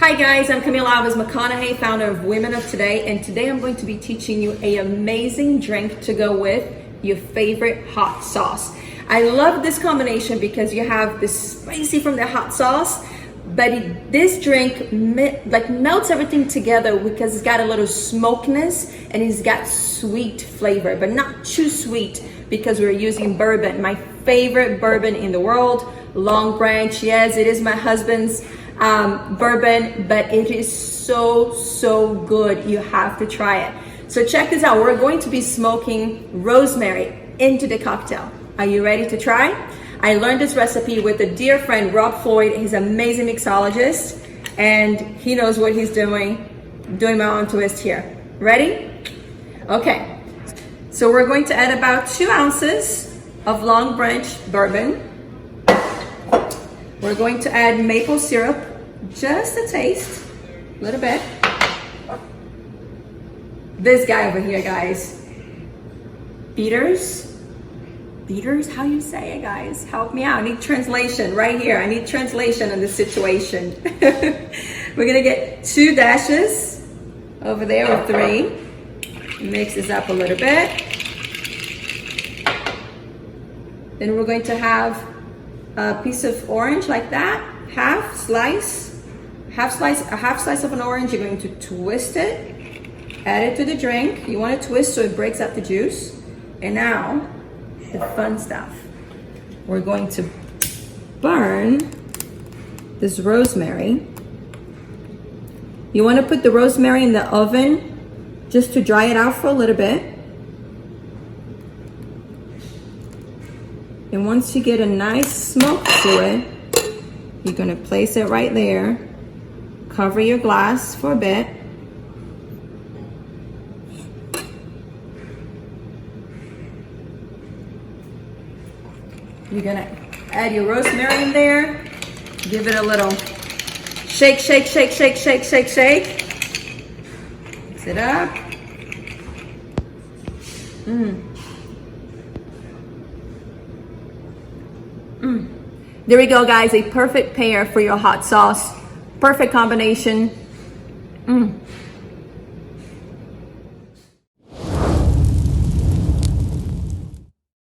Hi guys, I'm Camila Alves McConaughey, founder of Women of Today, and today I'm going to be teaching you an amazing drink to go with your favorite hot sauce. I love this combination because you have the spicy from the hot sauce, but this drink melts everything together because it's got a little smokiness and it's got sweet flavor, but not too sweet because we're using bourbon, my favorite bourbon in the world, Long Branch. Yes, it is my husband's bourbon, but it is so good. You have to try it. So check this out. We're going to be smoking rosemary into the cocktail. Are you ready to try? I learned this recipe with a dear friend, Rob Floyd. He's an amazing mixologist and he knows what he's doing my own twist here. Ready? Okay, so we're going to add about 2 ounces of Long Branch bourbon. We're going to add maple syrup, just a taste, a little bit. This guy over here, guys. Bitters, how you say it, guys? Help me out. I need translation right here. I need translation in this situation. We're gonna get 2 dashes over there, or 3. Mix this up a little bit. Then we're going to have a piece of orange like that, a half slice of an orange. You're going to twist it, add it to the drink. You want to twist so it breaks up the juice. And now, the fun stuff. We're going to burn this rosemary. You want to put the rosemary in the oven just to dry it out for a little bit. And once you get a nice smoke to it, you're gonna place it right there. Cover your glass for a bit. You're gonna add your rosemary in there. Give it a little shake. Mix it up. There we go, guys. A perfect pair for your hot sauce. Perfect combination.